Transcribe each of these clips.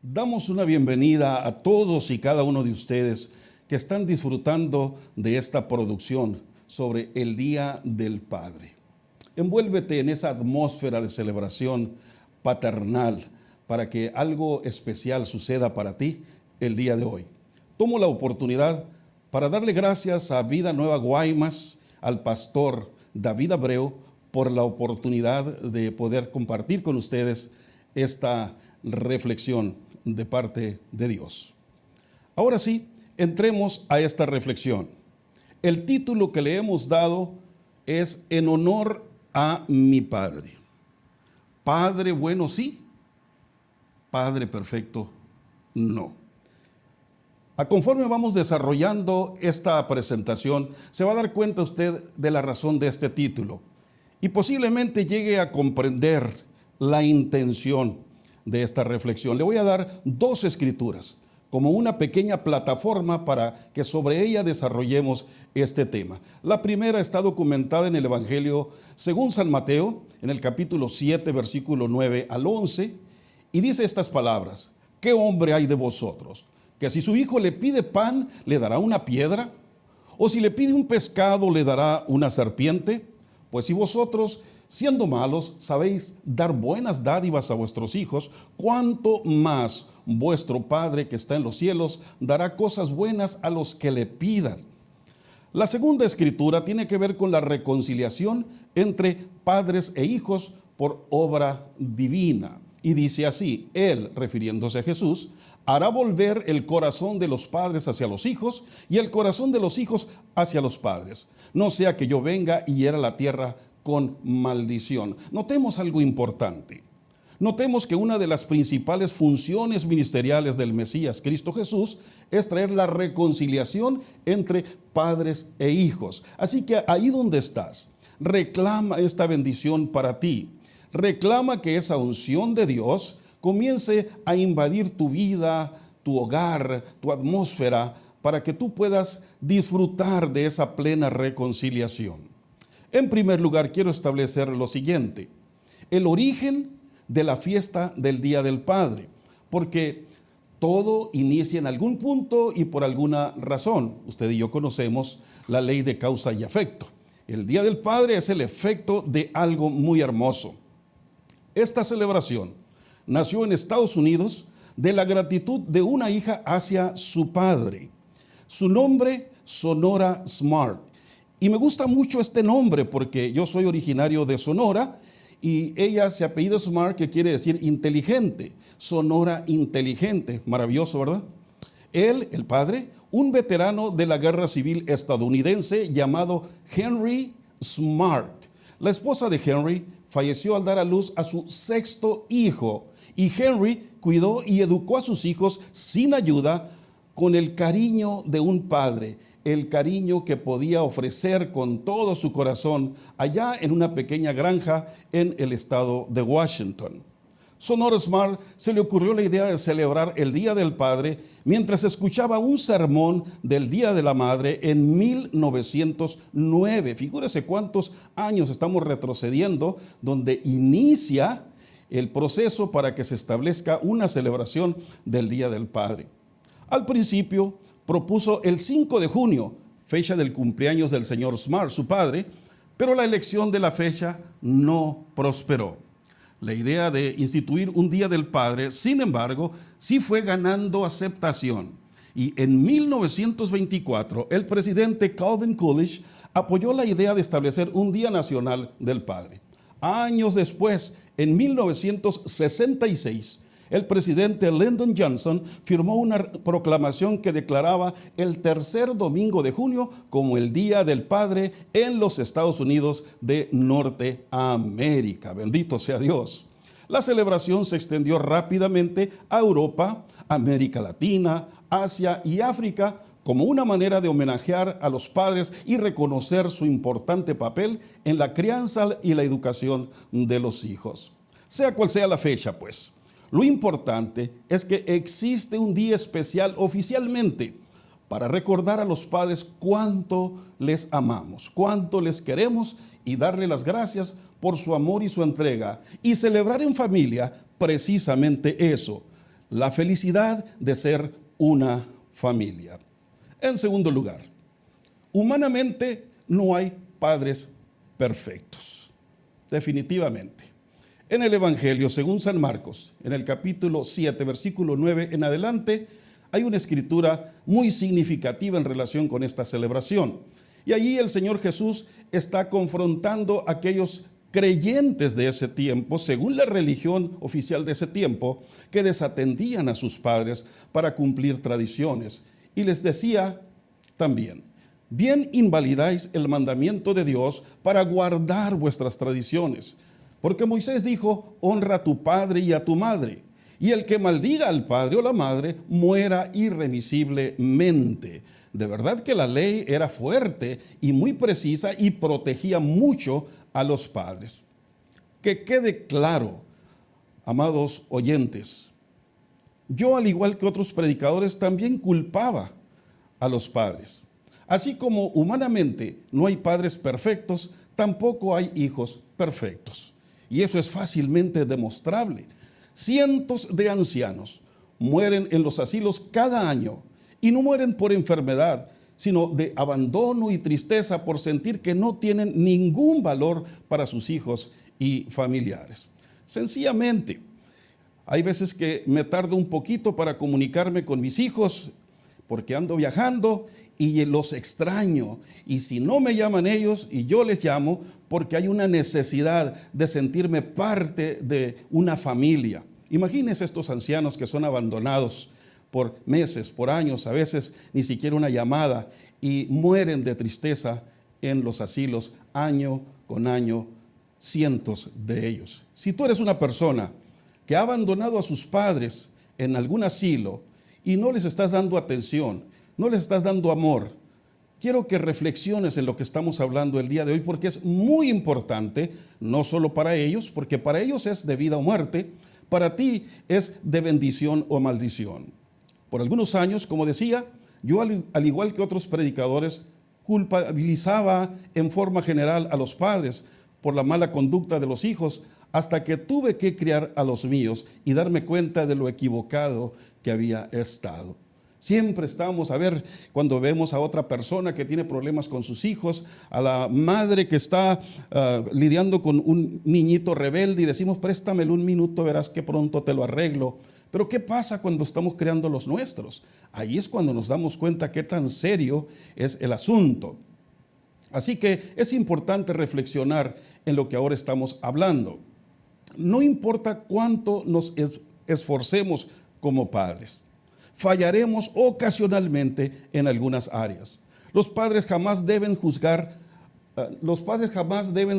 Damos una bienvenida a todos y cada uno de ustedes que están disfrutando de esta producción sobre el Día del Padre. Envuélvete en esa atmósfera de celebración paternal para que algo especial suceda para ti el día de hoy. Tomo la oportunidad para darle gracias a Vida Nueva Guaymas, al pastor David Abreu, por la oportunidad de poder compartir con ustedes esta reflexión de parte de Dios. Ahora sí, entremos a esta reflexión. El título que le hemos dado es En honor a mi Padre. Padre bueno sí, Padre perfecto no. A conforme vamos desarrollando esta presentación, se va a dar cuenta usted de la razón de este título y posiblemente llegue a comprender la intención de esta reflexión. Le voy a dar dos escrituras como una pequeña plataforma para que sobre ella desarrollemos este tema. La primera está documentada en el Evangelio según San Mateo, en el capítulo 7, versículo 9 al 11, y dice estas palabras: ¿qué hombre hay de vosotros que si su hijo le pide pan, le dará una piedra? ¿O si le pide un pescado, le dará una serpiente? Pues si vosotros, siendo malos, sabéis dar buenas dádivas a vuestros hijos, ¿cuánto más vuestro Padre que está en los cielos dará cosas buenas a los que le pidan? La segunda escritura tiene que ver con la reconciliación entre padres e hijos por obra divina. Y dice así: Él, refiriéndose a Jesús, hará volver el corazón de los padres hacia los hijos y el corazón de los hijos hacia los padres. No sea que yo venga y hiera la tierra con maldición. Notemos algo importante. Notemos que una de las principales funciones ministeriales del Mesías, Cristo Jesús, es traer la reconciliación entre padres e hijos. Así que ahí donde estás, reclama esta bendición para ti. Reclama que esa unción de Dios comience a invadir tu vida, tu hogar, tu atmósfera, para que tú puedas disfrutar de esa plena reconciliación. En primer lugar, quiero establecer lo siguiente: el origen de la fiesta del Día del Padre, porque todo inicia en algún punto y por alguna razón. Usted y yo conocemos la ley de causa y efecto. El Día del Padre es el efecto de algo muy hermoso. Esta celebración nació en Estados Unidos de la gratitud de una hija hacia su padre. Su nombre, Sonora Smart. Y me gusta mucho este nombre porque yo soy originario de Sonora y ella se apellida Smart, que quiere decir inteligente. Sonora inteligente, maravilloso, ¿verdad? Él, el padre, un veterano de la guerra civil estadounidense llamado Henry Smart. La esposa de Henry falleció al dar a luz a su sexto hijo y Henry cuidó y educó a sus hijos sin ayuda, con el cariño de un padre, el cariño que podía ofrecer con todo su corazón allá en una pequeña granja en el estado de Washington. Sonora Smart se le ocurrió la idea de celebrar el Día del Padre mientras escuchaba un sermón del Día de la Madre en 1909. Figúrese cuántos años estamos retrocediendo, donde inicia el proceso para que se establezca una celebración del Día del Padre. Al principio propuso el 5 de junio, fecha del cumpleaños del señor Smart, su padre, pero la elección de la fecha no prosperó. La idea de instituir un Día del Padre, sin embargo, sí fue ganando aceptación. Y en 1924, el presidente Calvin Coolidge apoyó la idea de establecer un Día Nacional del Padre. Años después, en 1966, el presidente Lyndon Johnson firmó una proclamación que declaraba el tercer domingo de junio como el Día del Padre en los Estados Unidos de Norteamérica. Bendito sea Dios. La celebración se extendió rápidamente a Europa, América Latina, Asia y África, como una manera de homenajear a los padres y reconocer su importante papel en la crianza y la educación de los hijos. Sea cual sea la fecha, pues, lo importante es que existe un día especial oficialmente para recordar a los padres cuánto les amamos, cuánto les queremos y darle las gracias por su amor y su entrega, y celebrar en familia precisamente eso, la felicidad de ser una familia. En segundo lugar, humanamente no hay padres perfectos, definitivamente. En el Evangelio, según San Marcos, en el capítulo 7, versículo 9 en adelante, hay una escritura muy significativa en relación con esta celebración. Y allí el Señor Jesús está confrontando a aquellos creyentes de ese tiempo, según la religión oficial de ese tiempo, que desatendían a sus padres para cumplir tradiciones. Y les decía también: bien invalidáis el mandamiento de Dios para guardar vuestras tradiciones. Porque Moisés dijo: honra a tu padre y a tu madre, y el que maldiga al padre o la madre muera irremisiblemente. De verdad que la ley era fuerte y muy precisa y protegía mucho a los padres. Que quede claro, amados oyentes, yo, al igual que otros predicadores, también culpaba a los padres. Así como humanamente no hay padres perfectos, tampoco hay hijos perfectos. Y eso es fácilmente demostrable. Cientos de ancianos mueren en los asilos cada año, y no mueren por enfermedad, sino de abandono y tristeza por sentir que no tienen ningún valor para sus hijos y familiares. Sencillamente, hay veces que me tardo un poquito para comunicarme con mis hijos porque ando viajando y los extraño. Y si no me llaman ellos y yo les llamo, porque hay una necesidad de sentirme parte de una familia. Imagínense estos ancianos que son abandonados por meses, por años, a veces ni siquiera una llamada, y mueren de tristeza en los asilos año con año, cientos de ellos. Si tú eres una persona que ha abandonado a sus padres en algún asilo y no les estás dando atención, no les estás dando amor, quiero que reflexiones en lo que estamos hablando el día de hoy, porque es muy importante, no solo para ellos, porque para ellos es de vida o muerte, para ti es de bendición o maldición. Por algunos años, como decía, yo al igual que otros predicadores, culpabilizaba en forma general a los padres por la mala conducta de los hijos, hasta que tuve que criar a los míos y darme cuenta de lo equivocado que había estado. Siempre estamos, cuando vemos a otra persona que tiene problemas con sus hijos, a la madre que está lidiando con un niñito rebelde, y decimos: préstamelo un minuto, verás que pronto te lo arreglo. Pero ¿qué pasa cuando estamos creando los nuestros? Ahí es cuando nos damos cuenta qué tan serio es el asunto. Así que es importante reflexionar en lo que ahora estamos hablando. No importa cuánto nos esforcemos como padres, fallaremos ocasionalmente en algunas áreas. Los padres jamás deben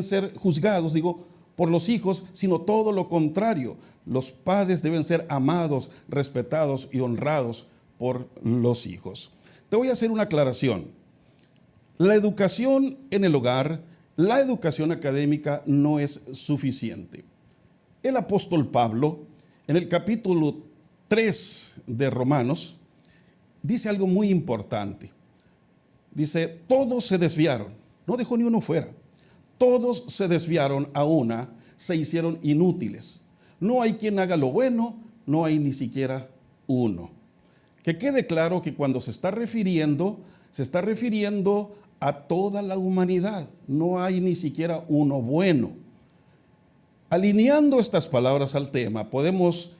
ser juzgados, por los hijos, sino todo lo contrario. Los padres deben ser amados, respetados y honrados por los hijos. Te voy a hacer una aclaración. La educación en el hogar, la educación académica no es suficiente. El apóstol Pablo, en el capítulo 3 de Romanos, dice algo muy importante. Dice: todos se desviaron, no dejó ni uno fuera. Todos se desviaron a una, se hicieron inútiles. No hay quien haga lo bueno, no hay ni siquiera uno. Que quede claro que cuando se está refiriendo a toda la humanidad. No hay ni siquiera uno bueno. Alineando estas palabras al tema, podemos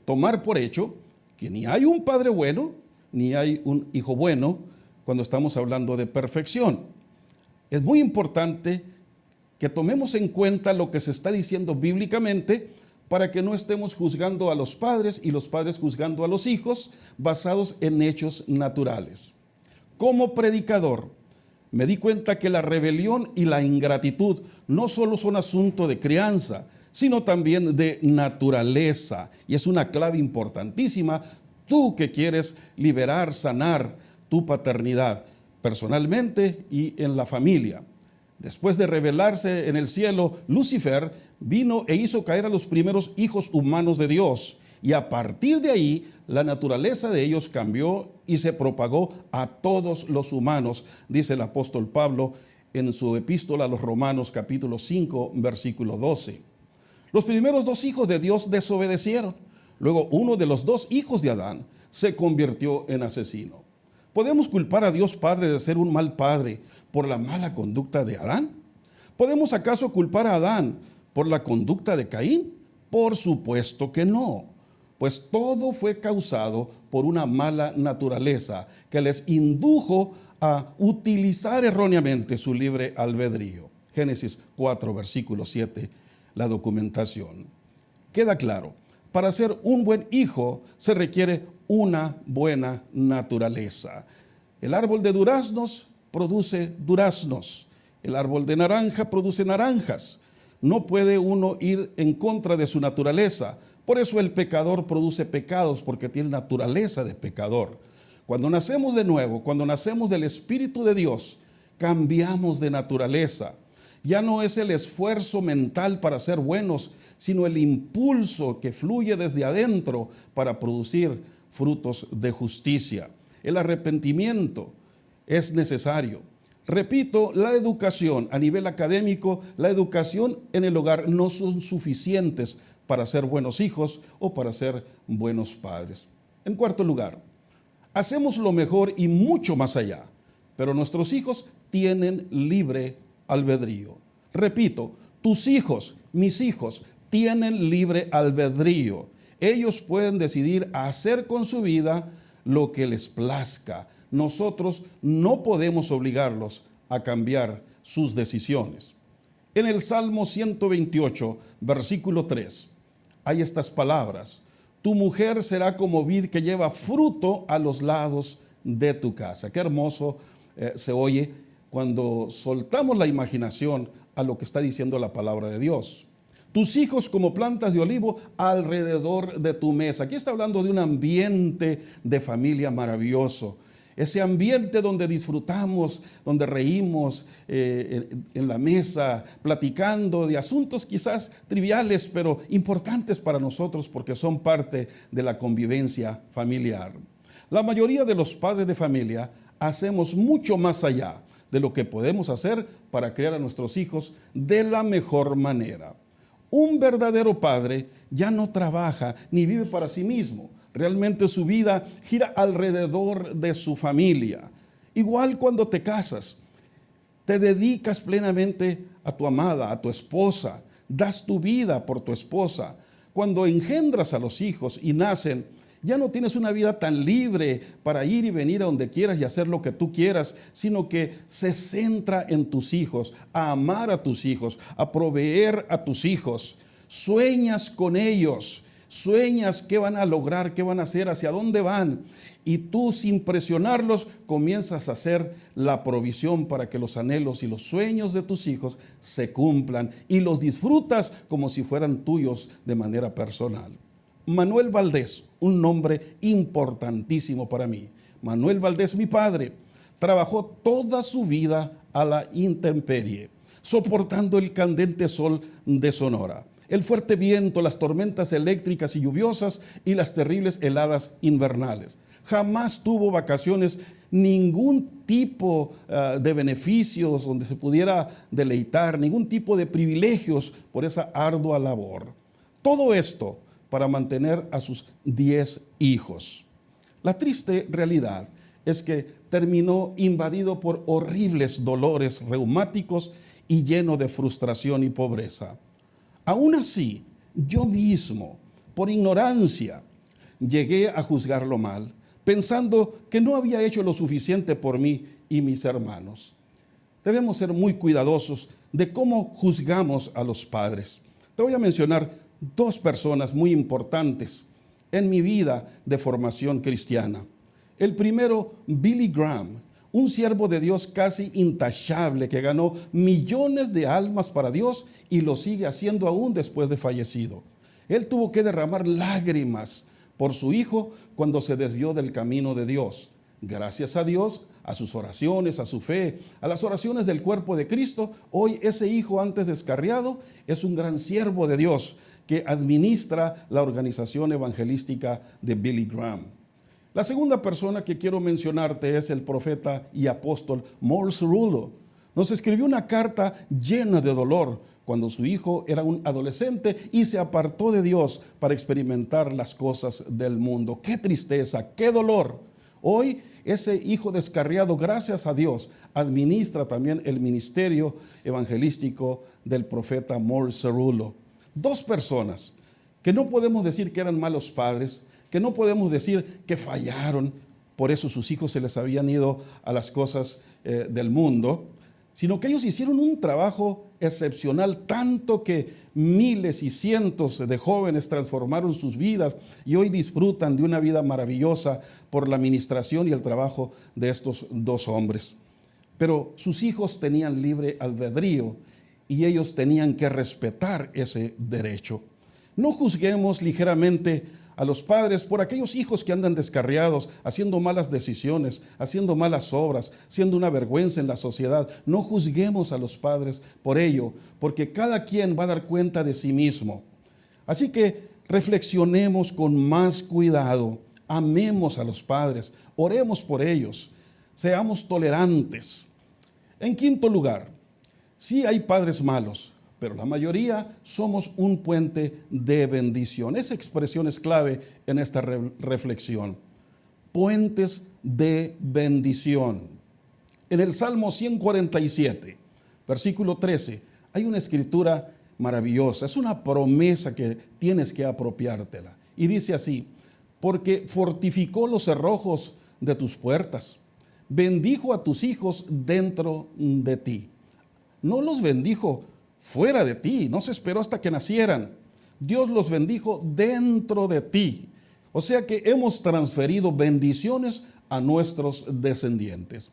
tomar por hecho que ni hay un padre bueno, ni hay un hijo bueno cuando estamos hablando de perfección. Es muy importante que tomemos en cuenta lo que se está diciendo bíblicamente para que no estemos juzgando a los padres y los padres juzgando a los hijos basados en hechos naturales. Como predicador, me di cuenta que la rebelión y la ingratitud no solo son asunto de crianza, sino también de naturaleza. Y es una clave importantísima, tú que quieres liberar, sanar tu paternidad, personalmente y en la familia. Después de rebelarse en el cielo, Lucifer vino e hizo caer a los primeros hijos humanos de Dios. Y a partir de ahí, la naturaleza de ellos cambió y se propagó a todos los humanos, dice el apóstol Pablo en su epístola a los Romanos capítulo 5, versículo 12. Los primeros dos hijos de Dios desobedecieron. Luego, uno de los dos hijos de Adán se convirtió en asesino. ¿Podemos culpar a Dios Padre de ser un mal padre por la mala conducta de Adán? ¿Podemos acaso culpar a Adán por la conducta de Caín? Por supuesto que no, pues todo fue causado por una mala naturaleza que les indujo a utilizar erróneamente su libre albedrío. Génesis 4, versículo 7, la documentación. Queda claro, para ser un buen hijo se requiere una buena naturaleza. El árbol de duraznos produce duraznos. El árbol de naranja produce naranjas. No puede uno ir en contra de su naturaleza. Por eso el pecador produce pecados, porque tiene naturaleza de pecador. Cuando nacemos de nuevo, cuando nacemos del Espíritu de Dios, cambiamos de naturaleza. Ya no es el esfuerzo mental para ser buenos, sino el impulso que fluye desde adentro para producir frutos de justicia. El arrepentimiento es necesario. Repito, la educación a nivel académico, la educación en el hogar no son suficientes para ser buenos hijos o para ser buenos padres. En cuarto lugar, hacemos lo mejor y mucho más allá, pero nuestros hijos tienen libre albedrío. Repito, tus hijos, mis hijos, tienen libre albedrío. Ellos pueden decidir hacer con su vida lo que les plazca. Nosotros no podemos obligarlos a cambiar sus decisiones. En el Salmo 128, versículo 3, hay estas palabras: tu mujer será como vid que lleva fruto a los lados de tu casa. Qué hermoso se oye cuando soltamos la imaginación a lo que está diciendo la palabra de Dios. Tus hijos como plantas de olivo alrededor de tu mesa. Aquí está hablando de un ambiente de familia maravilloso. Ese ambiente donde disfrutamos, donde reímos en la mesa, platicando de asuntos quizás triviales, pero importantes para nosotros porque son parte de la convivencia familiar. La mayoría de los padres de familia hacemos mucho más allá de lo que podemos hacer para criar a nuestros hijos de la mejor manera. Un verdadero padre ya no trabaja ni vive para sí mismo. Realmente su vida gira alrededor de su familia. Igual cuando te casas, te dedicas plenamente a tu amada, a tu esposa, das tu vida por tu esposa. Cuando engendras a los hijos y nacen, ya no tienes una vida tan libre para ir y venir a donde quieras y hacer lo que tú quieras, sino que se centra en tus hijos, a amar a tus hijos, a proveer a tus hijos. Sueñas con ellos, sueñas qué van a lograr, qué van a hacer, hacia dónde van. Y tú, sin presionarlos, comienzas a hacer la provisión para que los anhelos y los sueños de tus hijos se cumplan y los disfrutas como si fueran tuyos de manera personal. Manuel Valdés, un nombre importantísimo para mí. Manuel Valdés, mi padre, trabajó toda su vida a la intemperie, soportando el candente sol de Sonora, el fuerte viento, las tormentas eléctricas y lluviosas y las terribles heladas invernales. Jamás tuvo vacaciones, ningún tipo de beneficios donde se pudiera deleitar, ningún tipo de privilegios por esa ardua labor. Todo esto para mantener a sus 10 hijos. La triste realidad es que terminó invadido por horribles dolores reumáticos y lleno de frustración y pobreza. Aún así, yo mismo, por ignorancia, llegué a juzgarlo mal, pensando que no había hecho lo suficiente por mí y mis hermanos. Debemos ser muy cuidadosos de cómo juzgamos a los padres. Te voy a mencionar dos personas muy importantes en mi vida de formación cristiana. El primero, Billy Graham, un siervo de Dios casi intachable que ganó millones de almas para Dios y lo sigue haciendo aún después de fallecido. Él tuvo que derramar lágrimas por su hijo cuando se desvió del camino de Dios. Gracias a Dios, a sus oraciones, a su fe, a las oraciones del cuerpo de Cristo, hoy ese hijo antes descarriado es un gran siervo de Dios que administra la organización evangelística de Billy Graham. La segunda persona que quiero mencionarte es el profeta y apóstol Morris Cerullo. Nos escribió una carta llena de dolor cuando su hijo era un adolescente y se apartó de Dios para experimentar las cosas del mundo. ¡Qué tristeza! ¡Qué dolor! Hoy ese hijo descarriado, gracias a Dios, administra también el ministerio evangelístico del profeta Morris Cerullo. Dos personas que no podemos decir que eran malos padres, que no podemos decir que fallaron, por eso sus hijos se les habían ido a las cosas del mundo, sino que ellos hicieron un trabajo excepcional, tanto que miles y cientos de jóvenes transformaron sus vidas y hoy disfrutan de una vida maravillosa por la administración y el trabajo de estos dos hombres. Pero sus hijos tenían libre albedrío y ellos tenían que respetar ese derecho. No juzguemos ligeramente a los padres por aquellos hijos que andan descarriados, haciendo malas decisiones, haciendo malas obras, siendo una vergüenza en la sociedad. No juzguemos a los padres por ello, porque cada quien va a dar cuenta de sí mismo. Así que reflexionemos con más cuidado, amemos a los padres, oremos por ellos, seamos tolerantes. En quinto lugar, sí hay padres malos, pero la mayoría somos un puente de bendición. Esa expresión es clave en esta reflexión. Puentes de bendición. En el Salmo 147, versículo 13, hay una escritura maravillosa. Es una promesa que tienes que apropiártela. Y dice así: porque fortificó los cerrojos de tus puertas, bendijo a tus hijos dentro de ti. No los bendijo fuera de ti, no se esperó hasta que nacieran. Dios los bendijo dentro de ti. O sea que hemos transferido bendiciones a nuestros descendientes.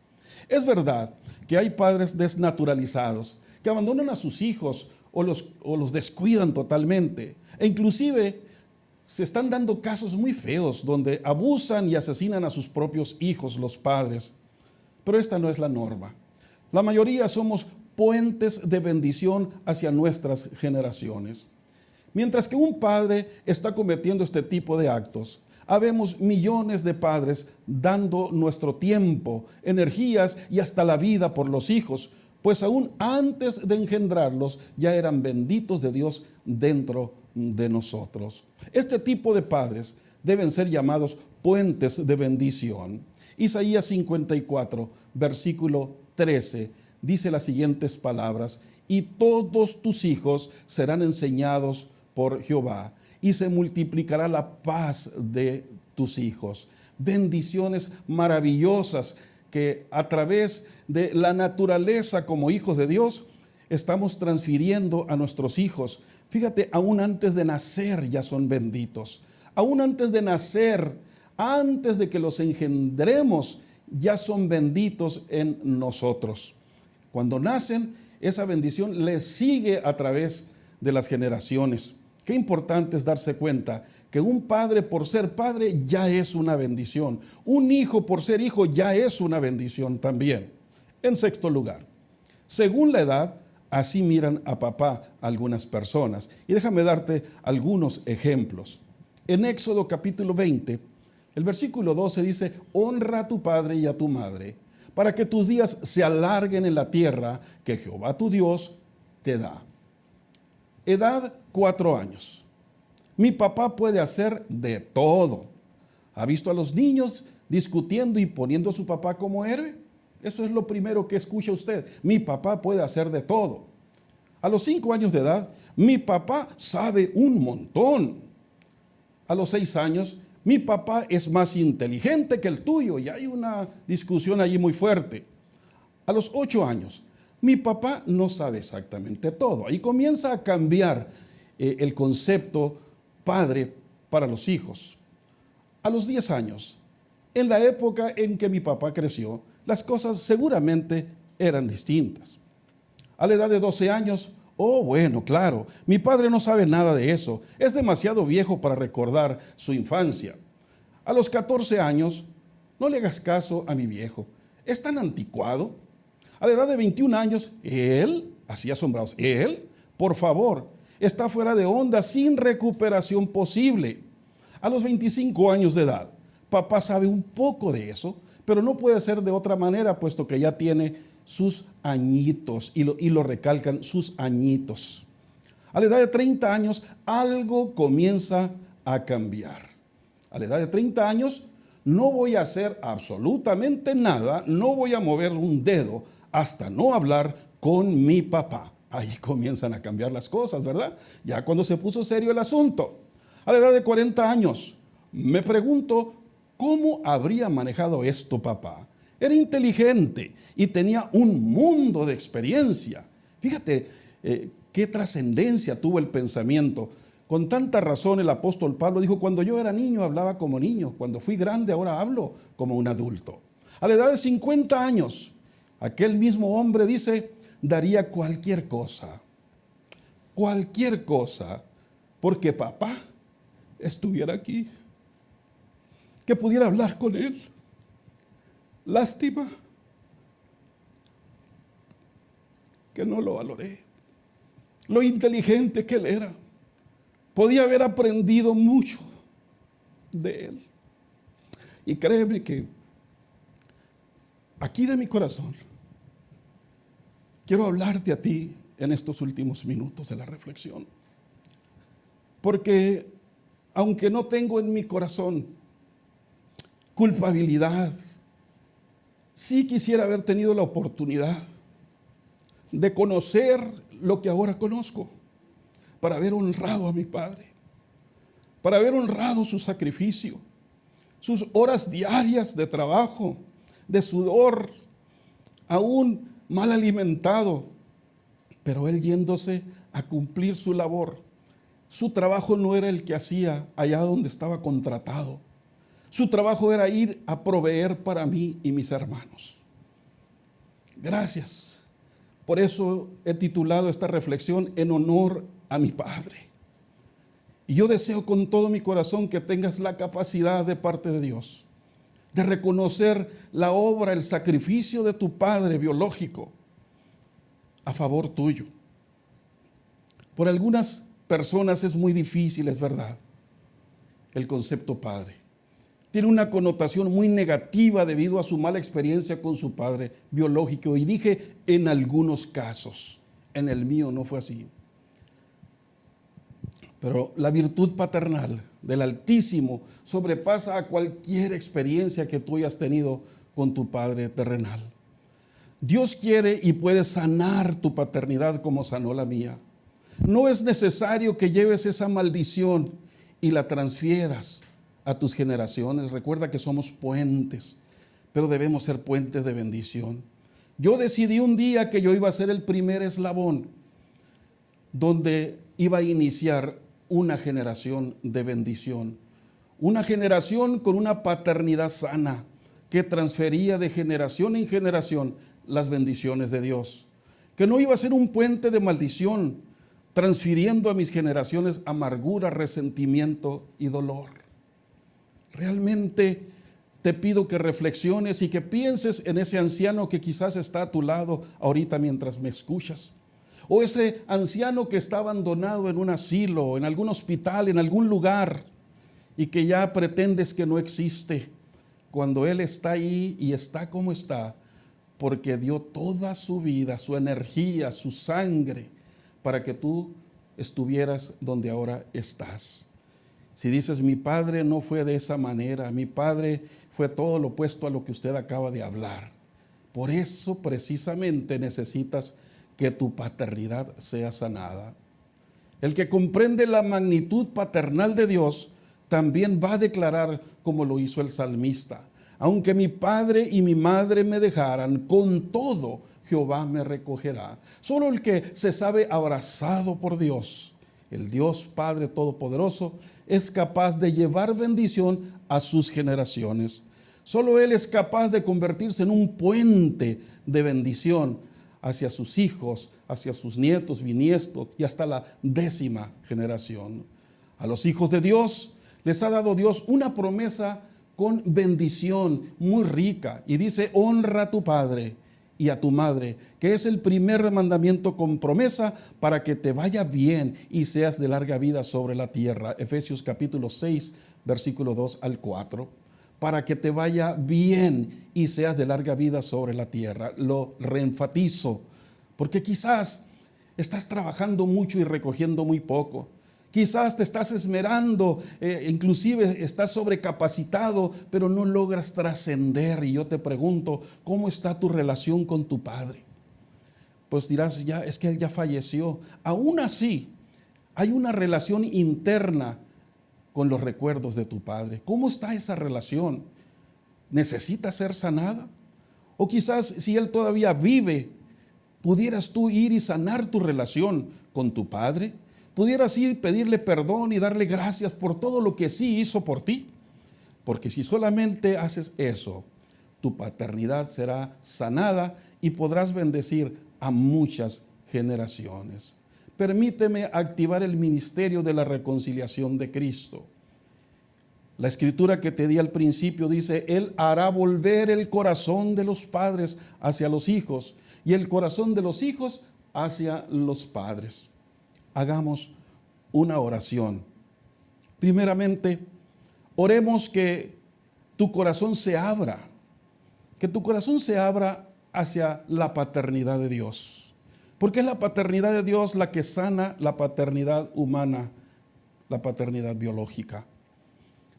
Es verdad que hay padres desnaturalizados que abandonan a sus hijos o los descuidan totalmente. E inclusive se están dando casos muy feos donde abusan y asesinan a sus propios hijos, los padres. Pero esta no es la norma. La mayoría somos puentes de bendición hacia nuestras generaciones. Mientras que un padre está cometiendo este tipo de actos, habemos millones de padres dando nuestro tiempo, energías y hasta la vida por los hijos, pues aún antes de engendrarlos ya eran benditos de Dios dentro de nosotros. Este tipo de padres deben ser llamados puentes de bendición. Isaías 54, versículo 13, dice las siguientes palabras: y todos tus hijos serán enseñados por Jehová, y se multiplicará la paz de tus hijos. Bendiciones maravillosas que a través de la naturaleza como hijos de Dios estamos transfiriendo a nuestros hijos. Fíjate, aún antes de nacer ya son benditos. Aún antes de nacer, antes de que los engendremos, ya son benditos en nosotros. Cuando nacen, esa bendición les sigue a través de las generaciones. Qué importante es darse cuenta que un padre por ser padre ya es una bendición. Un hijo por ser hijo ya es una bendición también. En sexto lugar, según la edad, así miran a papá algunas personas. Y déjame darte algunos ejemplos. En Éxodo capítulo 20, el versículo 12 dice: honra a tu padre y a tu madre, para que tus días se alarguen en la tierra que Jehová tu Dios te da. Edad 4 años. Mi papá puede hacer de todo. ¿Ha visto a los niños discutiendo y poniendo a su papá como héroe? Eso es lo primero que escucha usted. Mi papá puede hacer de todo. A los 5 años de edad, mi papá sabe un montón. A los 6 años, mi papá es más inteligente que el tuyo, y hay una discusión allí muy fuerte. A los 8 años, mi papá no sabe exactamente todo. Ahí comienza a cambiar el concepto padre para los hijos. A los 10 años, en la época en que mi papá creció, las cosas seguramente eran distintas. A la edad de 12 años, oh, bueno, claro, mi padre no sabe nada de eso. Es demasiado viejo para recordar su infancia. A los 14 años, no le hagas caso a mi viejo. Es tan anticuado. A la edad de 21 años, él, así asombrados, él, por favor, está fuera de onda, sin recuperación posible. A los 25 años de edad, papá sabe un poco de eso, pero no puede ser de otra manera, puesto que ya tiene sus añitos, y lo recalcan, sus añitos. A la edad de 30 años, algo comienza a cambiar. A la edad de 30 años, no voy a hacer absolutamente nada, no voy a mover un dedo hasta no hablar con mi papá. Ahí comienzan a cambiar las cosas, ¿verdad? Ya cuando se puso serio el asunto. A la edad de 40 años, me pregunto, ¿cómo habría manejado esto papá? Era inteligente y tenía un mundo de experiencia. Fíjate qué trascendencia tuvo el pensamiento. Con tanta razón el apóstol Pablo dijo, cuando yo era niño hablaba como niño, cuando fui grande ahora hablo como un adulto. A la edad de 50 años, aquel mismo hombre dice, daría cualquier cosa, porque papá estuviera aquí, que pudiera hablar con él. Lástima que no lo valoré, lo inteligente que él era. Podía haber aprendido mucho de él. Y créeme que aquí de mi corazón quiero hablarte a ti en estos últimos minutos de la reflexión. Porque aunque no tengo en mi corazón culpabilidad, sí quisiera haber tenido la oportunidad de conocer lo que ahora conozco, para haber honrado a mi padre, para haber honrado su sacrificio, sus horas diarias de trabajo, de sudor, aún mal alimentado, pero él yéndose a cumplir su labor. Su trabajo no era el que hacía allá donde estaba contratado. Su trabajo era ir a proveer para mí y mis hermanos. Gracias. Por eso he titulado esta reflexión en honor a mi padre. Y yo deseo con todo mi corazón que tengas la capacidad de parte de Dios de reconocer la obra, el sacrificio de tu padre biológico a favor tuyo. Por algunas personas es muy difícil, es verdad, el concepto padre. Tiene una connotación muy negativa debido a su mala experiencia con su padre biológico. Y dije en algunos casos, en el mío no fue así. Pero la virtud paternal del Altísimo sobrepasa a cualquier experiencia que tú hayas tenido con tu padre terrenal. Dios quiere y puede sanar tu paternidad como sanó la mía. No es necesario que lleves esa maldición y la transfieras a tus generaciones. Recuerda que somos puentes, pero debemos ser puentes de bendición. Yo decidí un día que yo iba a ser el primer eslabón donde iba a iniciar una generación de bendición, una generación con una paternidad sana que transfería de generación en generación las bendiciones de Dios, que no iba a ser un puente de maldición, transfiriendo a mis generaciones amargura, resentimiento y dolor. Realmente te pido que reflexiones y que pienses en ese anciano que quizás está a tu lado ahorita mientras me escuchas. O ese anciano que está abandonado en un asilo, en algún hospital, en algún lugar, y que ya pretendes que no existe, cuando él está ahí y está como está, porque dio toda su vida, su energía, su sangre, para que tú estuvieras donde ahora estás. Si dices, mi padre no fue de esa manera, mi padre fue todo lo opuesto a lo que usted acaba de hablar. Por eso precisamente necesitas que tu paternidad sea sanada. El que comprende la magnitud paternal de Dios también va a declarar como lo hizo el salmista: aunque mi padre y mi madre me dejaran, con todo Jehová me recogerá. Solo el que se sabe abrazado por Dios, el Dios Padre Todopoderoso, es capaz de llevar bendición a sus generaciones. Solo Él es capaz de convertirse en un puente de bendición hacia sus hijos, hacia sus nietos, bisnietos y hasta la 10ª generación. A los hijos de Dios les ha dado Dios una promesa con bendición muy rica, y dice: honra a tu padre y a tu madre, que es el primer mandamiento con promesa para que te vaya bien y seas de larga vida sobre la tierra. Efesios capítulo 6, versículo 2 al 4. Para que te vaya bien y seas de larga vida sobre la tierra. Lo reenfatizo, porque quizás Estás trabajando mucho y recogiendo muy poco. Quizás te estás esmerando, inclusive estás sobrecapacitado, pero no logras trascender. Y yo te pregunto, ¿cómo está tu relación con tu padre? Pues dirás, ya es que él ya falleció. Aún así, hay una relación interna con los recuerdos de tu padre. ¿Cómo está esa relación? ¿Necesita ser sanada? O quizás si él todavía vive, pudieras tú ir y sanar tu relación con tu padre. Pudieras ir, pedirle perdón y darle gracias por todo lo que sí hizo por ti. Porque si solamente haces eso, tu paternidad será sanada y podrás bendecir a muchas generaciones. Permíteme activar el ministerio de la reconciliación de Cristo. La escritura que te di al principio dice, Él hará volver el corazón de los padres hacia los hijos y el corazón de los hijos hacia los padres. Hagamos una oración. Primeramente, oremos que tu corazón se abra, hacia la paternidad de Dios. Porque es la paternidad de Dios la que sana la paternidad humana, la paternidad biológica.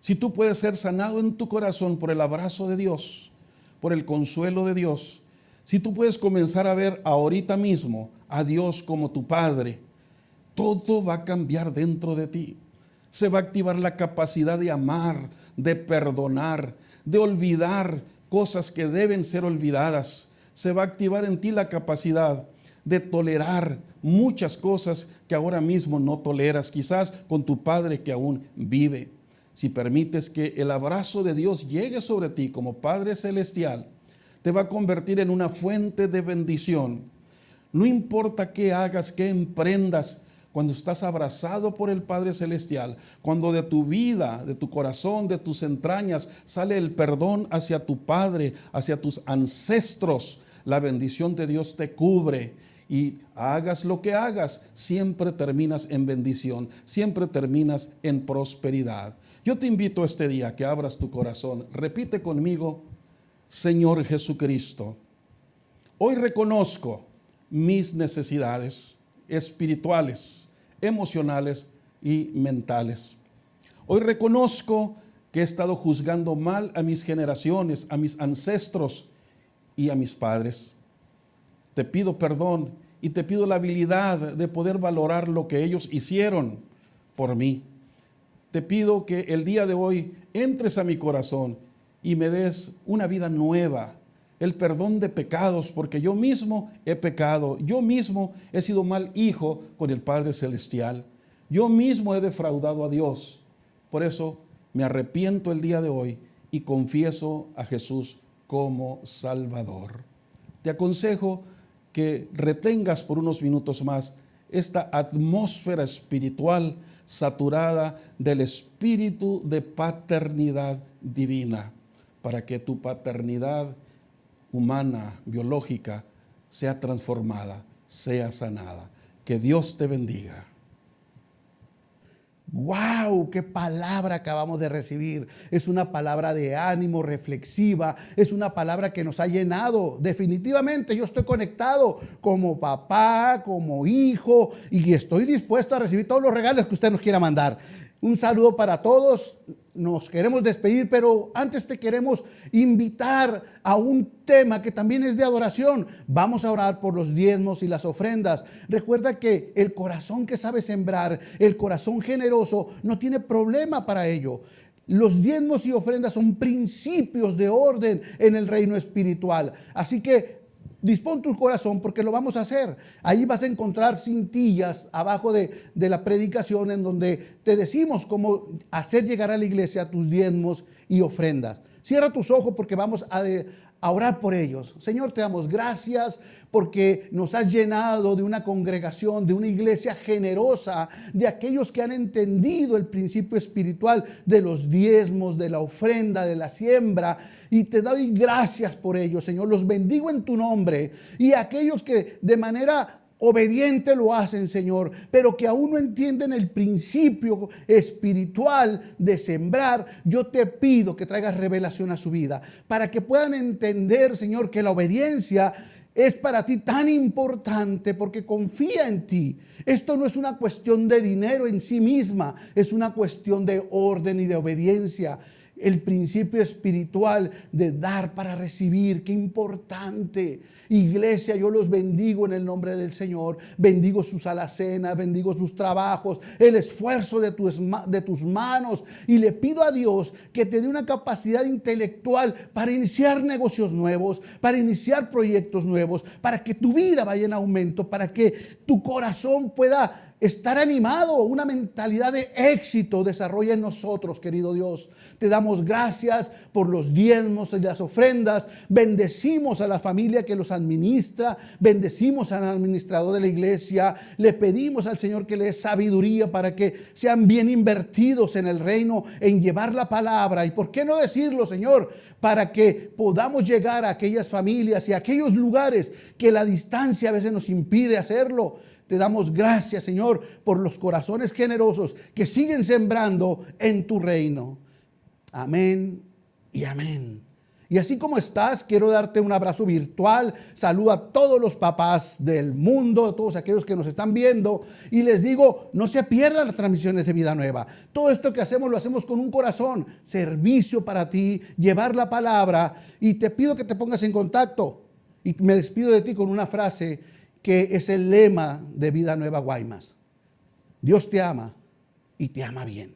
Si tú puedes ser sanado en tu corazón por el abrazo de Dios, por el consuelo de Dios, si tú puedes comenzar a ver ahorita mismo a Dios como tu Padre, todo va a cambiar dentro de ti. Se va a activar la capacidad de amar, de perdonar, de olvidar cosas que deben ser olvidadas. Se va a activar en ti la capacidad de tolerar muchas cosas que ahora mismo no toleras, quizás con tu Padre que aún vive. Si permites que el abrazo de Dios llegue sobre ti como Padre Celestial, te va a convertir en una fuente de bendición. No importa qué hagas, qué emprendas, cuando estás abrazado por el Padre Celestial, cuando de tu vida, de tu corazón, de tus entrañas, sale el perdón hacia tu Padre, hacia tus ancestros, la bendición de Dios te cubre. Y hagas lo que hagas, siempre terminas en bendición, siempre terminas en prosperidad. Yo te invito este día a que abras tu corazón. Repite conmigo, Señor Jesucristo, hoy reconozco mis necesidades espirituales, emocionales y mentales. Hoy reconozco que he estado juzgando mal a mis generaciones, a mis ancestros y a mis padres. Te pido perdón y te pido la habilidad de poder valorar lo que ellos hicieron por mí. Te pido que el día de hoy entres a mi corazón y me des una vida nueva, el perdón de pecados, porque yo mismo he pecado, yo mismo he sido mal hijo con el Padre Celestial, yo mismo he defraudado a Dios. Por eso me arrepiento el día de hoy y confieso a Jesús como Salvador. Te aconsejo que retengas por unos minutos más esta atmósfera espiritual saturada del espíritu de paternidad divina, para que tu paternidad humana, biológica, sea transformada, sea sanada. Que Dios te bendiga. ¡Wow! ¡Qué palabra acabamos de recibir! Es una palabra de ánimo, reflexiva. Es una palabra que nos ha llenado. Definitivamente yo estoy conectado como papá, como hijo, y estoy dispuesto a recibir todos los regalos que usted nos quiera mandar. Un saludo para todos. Nos queremos despedir, pero antes te queremos invitar a un tema que también es de adoración. Vamos a orar por los diezmos y las ofrendas. Recuerda que el corazón que sabe sembrar, el corazón generoso, no tiene problema para ello. Los diezmos y ofrendas son principios de orden en el reino espiritual. Así que dispón tu corazón porque lo vamos a hacer. Ahí vas a encontrar cintillas abajo de la predicación en donde te decimos cómo hacer llegar a la iglesia tus diezmos y ofrendas. Cierra tus ojos porque vamos a orar por ellos. Señor, te damos gracias porque nos has llenado de una congregación, de una iglesia generosa, de aquellos que han entendido el principio espiritual de los diezmos, de la ofrenda, de la siembra. Y te doy gracias por ello, Señor. Los bendigo en tu nombre. Y aquellos que de manera obediente lo hacen, Señor, pero que aún no entienden el principio espiritual de sembrar, yo te pido que traigas revelación a su vida, para que puedan entender, Señor, que la obediencia es para ti tan importante porque confía en ti. Esto no es una cuestión de dinero en sí misma, es una cuestión de orden y de obediencia. El principio espiritual de dar para recibir, qué importante. Iglesia, yo los bendigo en el nombre del Señor. Bendigo sus alacenas, bendigo sus trabajos, el esfuerzo de tus manos. Y le pido a Dios que te dé una capacidad intelectual para iniciar negocios nuevos, para iniciar proyectos nuevos, para que tu vida vaya en aumento, para que tu corazón pueda estar animado, una mentalidad de éxito desarrolla en nosotros, querido Dios. Te damos gracias por los diezmos y las ofrendas. Bendecimos a la familia que los administra. Bendecimos al administrador de la iglesia. Le pedimos al Señor que le dé sabiduría para que sean bien invertidos en el reino, en llevar la palabra. Y por qué no decirlo, Señor, para que podamos llegar a aquellas familias y a aquellos lugares que la distancia a veces nos impide hacerlo. Te damos gracias, Señor, por los corazones generosos que siguen sembrando en tu reino. Amén y amén. Y así como estás, quiero darte un abrazo virtual. Saludo a todos los papás del mundo, a todos aquellos que nos están viendo. Y les digo, no se pierdan las transmisiones de Vida Nueva. Todo esto que hacemos, lo hacemos con un corazón. Servicio para ti, llevar la palabra. Y te pido que te pongas en contacto. Y me despido de ti con una frase que es el lema de Vida Nueva Guaymas. Dios te ama y te ama bien.